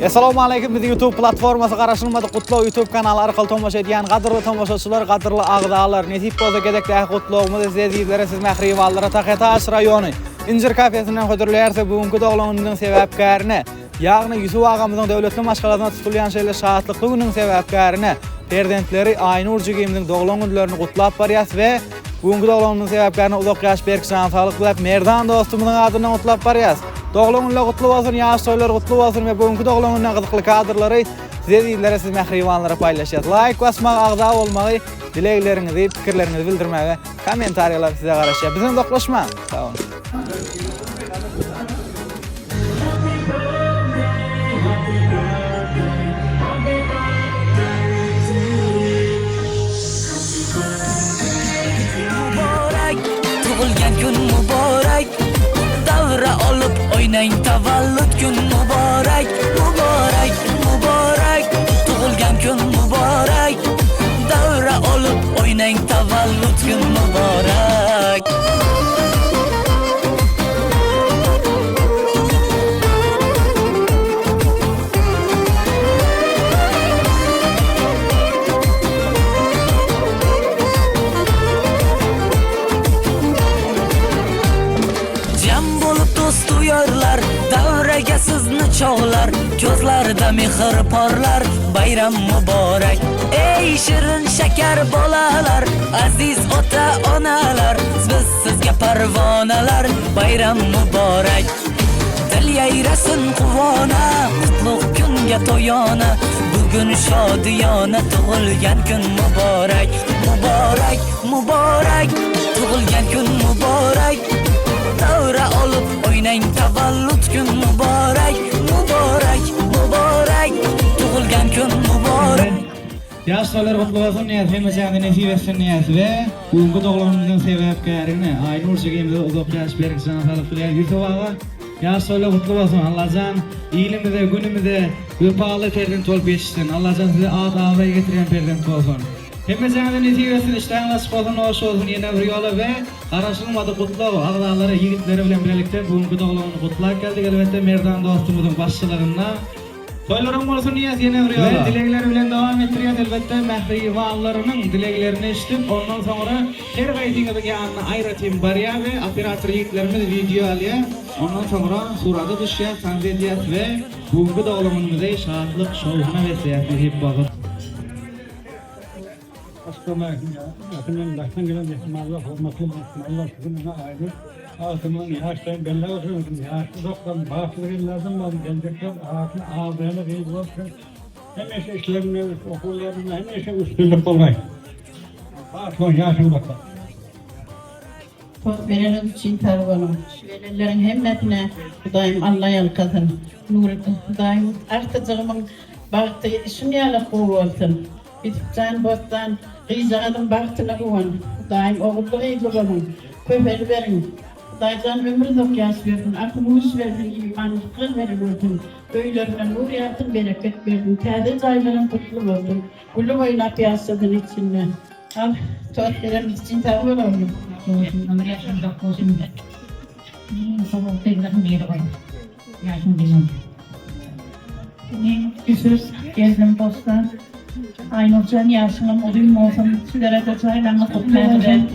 Assalomu alaykum. Bizning YouTube platformasi qarashilmadi. Qutlov YouTube kanali orqali tomosha etgan qadrli tomoshachilar, qadrli a'zolar, nasib bo'lsa kerakli qutlog'imiz sizlarga, siz mahrivallara Taqatash rayoni İncir kafesinden hödürləyərsə bugünkü doğumunun sebepkarını, yağını Yusuf ağamızın devletli maşğalatına tutulayan şeyle şahatlıqlı günün sebepkarını, prezidentleri Aynur Cigimizin doğumun günlerini qutlab barıyas ve bugünkü doğumunun sebepkarını uzaq yaş berkişan sağlık bilib Merdan dostumuzun adından qutlab barıyas. Doğumunla qutlu olsun, yaş soylar qutlu olsun ve bugünkü doğumunun qızıqlı kadrları sizlərə, siz məhrivanlara paylaşacağız. Like basmaq, ağza olmağı, dileklerinizi, fikirlerinizi bildirmeyi, komentaryalar size qarışacaq. Bizim doqlaşma. Sağ olun. Tug'ilgan kun muborak, davra olib o'ynang, tavallud kun muborak, muborak, muborak. Tug'ilgan kun muborak, davra olib o'ynang, tavallud kun muborak. Duyarlar, davraga sizni chog'lar, ko'zlarida mehr porlar, bayram muborak. Ey shirin shakar bolalar, aziz ota onalar, biz sizga parvonalar, bayram muborak. Dil yayrasin quvona, qutlug' kunga to'yona, bugun shodiyona, tug'ilgan kun muborak, muborak, muborak. Tug'ilgan kun muborak, davra olib o'ynang, tavallud kun muborak, muborak, muborak. Tug'ilgan kun muborak. Yaşlar qutlu olsun, hemimizga nasib etsin ve bugünkü doğumunun sebepkarini Aynur Cigimizin uzaq yaş berkişan sağlık bilib Yusuf ağa. Yaşlar qutlu olsun. Allah'can iyilimize, günümüze vefalı prezident olup yetişsin. Allah'can size ad ağabey getiren prezident olsun. Hemimizga nasib etsin, işten nasip olsun, hoş olsun yine bir yola ve araştırılmadı kutlağı ağaları, yigitleri bilen birlikte bugünkü doğumunu kutlab geldik. Elbette Merdan dostumuzun başçılığında. Toylarım olsun niyaz yine bir yola. Ve dilekleri bilen devam ettiriyor elbette mehrivanlarının dileklerini işitip ondan sonra her gayetini yanına ayratayım bariya ve operatör yigitlerimiz video alıyor. Ondan sonra surada düşüyor, sanzediyat ve bugünkü doğumunumuza şahatlık şovuna vesiyatını hep bakın. Yakından daktan gelen ihtimaller hormatlı ihtimaller sizinle ayrı. Altından yaştan belli olsun. Yaşlı doktan bağışları lazım var. Gelecekler ağzını ağzına değil olsun. Hemeşe işlerine, okullarına hemeşe üstünlük olmayın. Bağışlan yaşlı doktan. Söz vereniz için tarvanım. Şüvelelerin hemmetine Hudayım Allah yalkasın. Nur Hudayım artıcığımın baktı yetişim yalı kuru olsun. Bitipten bostan Gıyzağının baktığına kuvan. Hudayım oğullu gıyzı kuvan. Köfeli verin. Hudaycan ömrü zok yaş verdin. Akılmış verdin. İmanlıklı verin. Öylerine nur yaptın, bereket verdin. Tade zayların kutlu oldun. Kullu boyuna piyasadın içinde. Al, tuat vereniz için tarvan oldum. Yaşım dokuzum ben. Sabah tekrar bir oy. Yaşım bizim. Küsür gezdim postan. Aynurcan yaşımın odun olsun. Sizlere de çaylarını kutlayacağım.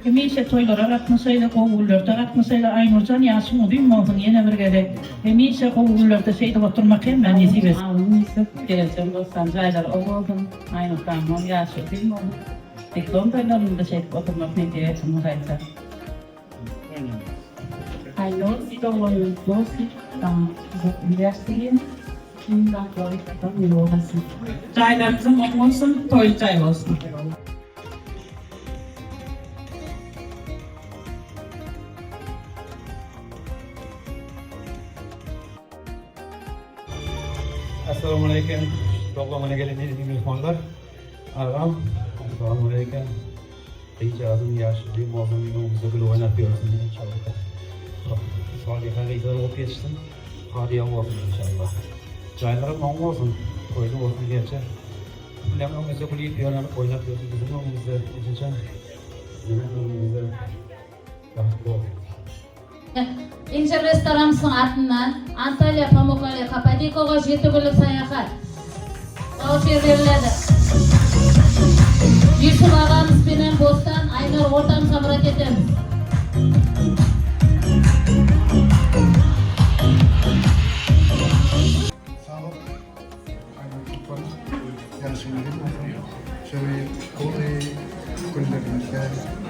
Hemişe toylar aratmasayla kovulurdu. Aratmasayla Aynurcan yaşım odun olsun. Yine bir gerek. Hemişe kovulurdu. Şeyde oturmak hem ben nasip etsin. Geleceğim dostum. Çaylar olsun. Aynurcan yaşım odun olsun. Diklom toylarında şeyde oturmak ne diye sunuraysa. Aynur doğum dostu. Üniversiteye. Çaylarımızın olsun, toy çay olsun. Assalamu alaikum. Doğumuna gelen mehmanlar. Ağam. Assalamu alaikum. İcazım yaşlı bir muazzam yolumuzda bir oynatıyoruz inşallah. Salih'a gayzar olup yetişsin. Hadiye olsun inşallah. Çaylarım olmasın, koydu olsun gerçi. Bilen önümüzde kulüp yanıp oynatıyoruz. Bizim önümüzde geçeceğim. Bizim önümüzde rahatlı olsun. İncir restoran sanatından Antalya, Pamukkale, Kapadiko'ga 7 günlük sayahat. Tavsiye veriladi. Yusuf ağamız bilen Bostan, Aynur ortam sabırak etemiz. Sağlık, aynen tutmanız, yarışımda şöyle kolay günlerimizde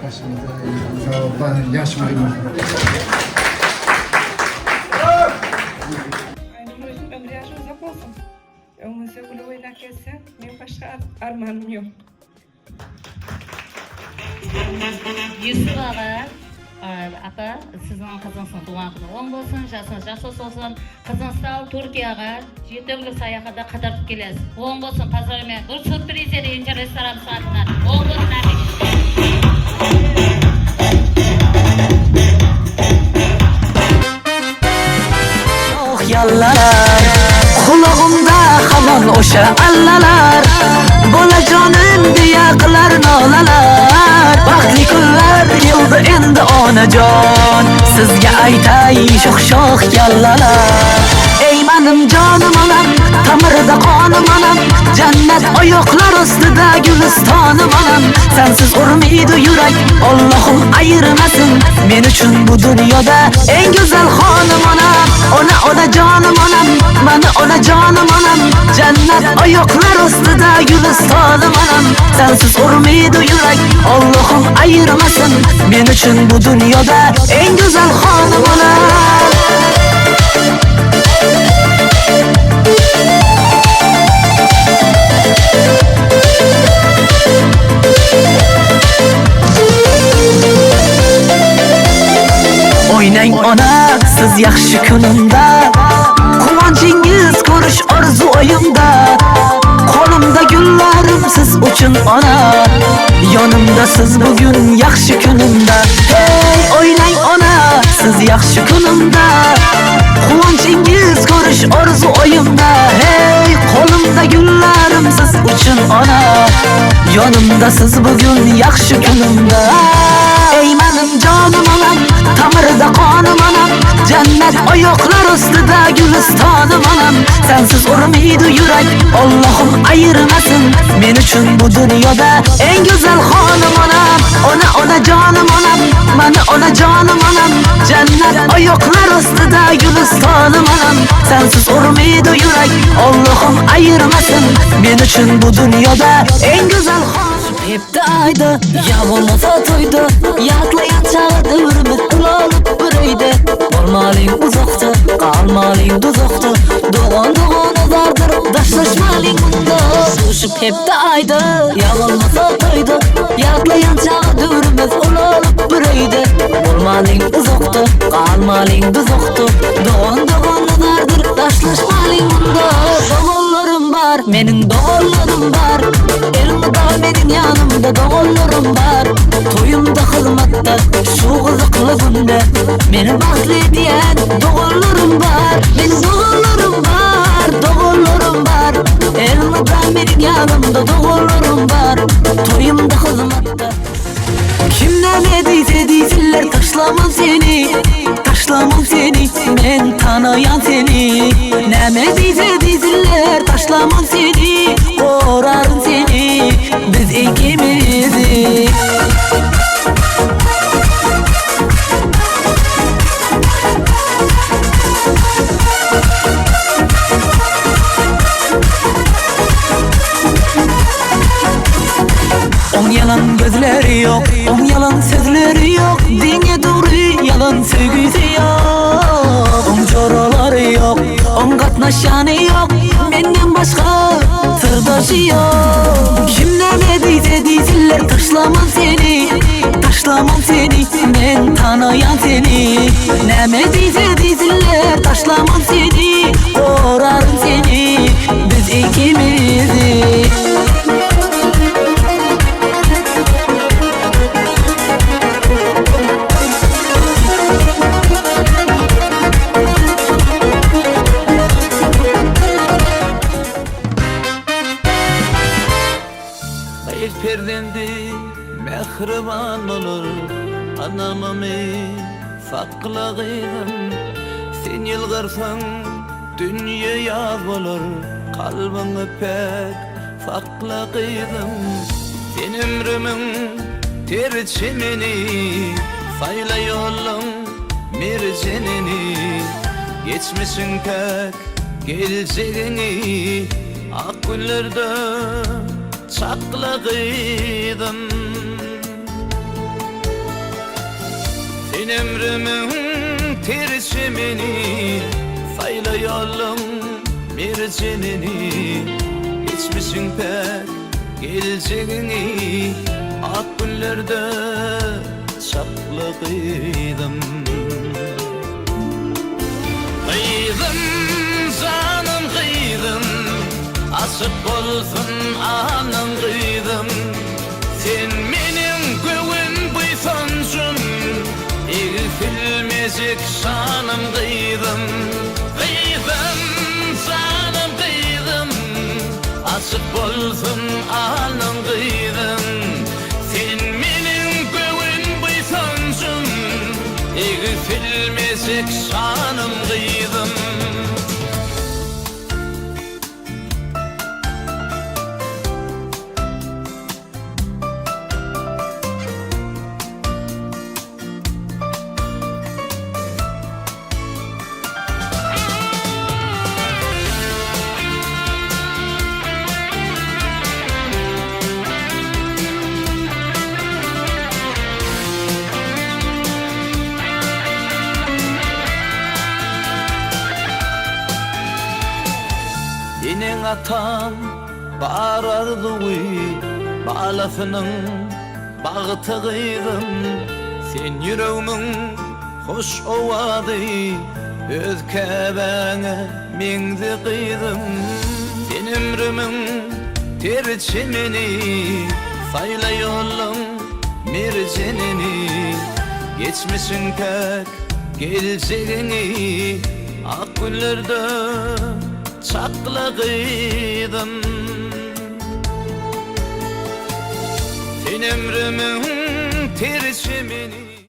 başımıza sağlıklar yaşamayalım. Ömrü yaşı uzak olsun. Ömrüse gülü oynak etse, benim başka armağanım yok. Yusuf ağa, ata sizin kızınızın tuğan kızı 10 bolsun, jasınız jas olsun, kızınızdan Türkiye'ye 7 günlük sayakada kadartıp kelesiz. 10 bolsun pazarıma bir sürpriz edince restoran saatinden 10 bolsun Oh yallalar, kulağımda hamon o'sha allalar, bolajonim deya qilar nolalar. Baxtli kunlar keldi endi onajon, sizga aytay sho'x yallalar. Ey menim jonim onam, tamirda qonim onam, jannat oyoqlar ostida gulistonim onam. Sensiz urmaydi yurak, Allohim ayirmasin, men uchun bu dunyoda eng go'zal xonim onam. Ona jonim onam, mana ona jonim onam, jannat oyoqlar ostida gulistonim onam. Sensiz urmaydi yurak, Allohim ayirmasin, men uchun bu dunyoda eng go'zal xonim onam. Oynang ona siz yaxshi kunimda, quvonchingiz ko'rish orzu o'yimda. Qo'limda gullarim siz uchun ona, yonimda siz bugun yaxshi kunimda. Hey oynang ona siz yaxshi kunimda, quvonchingiz ko'rish orzu o'yimda. Hey qo'limda gullarim siz uchun ona, yonimda siz bugun yaxshi kunimda. Ey menim jonim onam, tamirda qonim onam, jannat oyoqlar ostida gulistonim onam. Sensiz urmaydi yurak, Allohim ayirmasin, men uchun bu dunyoda eng go'zal xonim onam. Ona jonim onam, mana ona jonim onam, jannat oyoqlar ostida gulistonim onam. Sensiz urmaydi yurak, Allohim ayirmasin, men uchun bu dunyoda eng go'zal xonim. Hepti ayda, yağmurmasa toyda, yatlayan çağda ürümüz ulalıp büreydi. Olmalıyım uzakta, kalmalıyım duzakta, doğan azardır, daşlaşmalıyım bunda. Düşüp hepti ayda, yağmurmasa toyda, yatlayan çağda ürümüz ulalıp büreydi. Olmalıyım uzakta, kalmalıyım duzakta, doğan azardır, daşlaşmalıyım bunda. Doğullarım var, benim doğullarım var, elimde benim yanımda doğullarım var. Toyumda hizmette, şu kızıklı günde, beni bahsle diyen doğullarım var. Benim doğullarım var, doğullarım var, elimde benim yanımda doğullarım var. Toyumda hizmette. Kim ne dediyse desinler, taşlamam seni, taşlamam seni, ben tanıyan seni. Ne dediyse desinler, taşlamam seni, korarım seni, biz ikimizi. On yalan gözleri yok, on yalan sözleri yok, dine doğru yalan sevgisi yok. On çoraları yok, on katnaşanı yok, benden başka sırdaşı yok. Kim ne dediyse desinler, taşlamam seni, taşlamam seni, ben tanıyan seni. Ne dediyse desinler, taşlamam seni, korarım seni, biz ikimizi. Perdendi mehriban olur, anamı fatqılığım, Sen yılgırsan dünya yaz bolur, kalbini pek sakla kıydım. Sen ömrümün terçimini, sayla yolun mercenini. Geçmişin pek geleceğini, ak günlerde sakla kıydım. Sen ömrümün terçimini, sayla yolun mercenini. Geçmişin pek geleceğini, ak günlerde sakla kıydım. Kıydım canım kıydım, aşık olsun anın kıydım. Sen benim göğün buysansın, eğilmezek şanım kıydım. Kıydım canım kıydım, aşık olsun anın kıydım. Sen benim göğün buysansın, eğilmezek şanım kıydım. Senin atan bağırardı balasının bağıtı kıydım. Sen yüreğimin hoş ovadı, öz kebene mengzi kıydım. Sen ömrümün terçimini, sayla yolun mercenini. Geçmişin pek geleceğini, ak günlerde sakla kıydım. Sen ömrümün terçimini,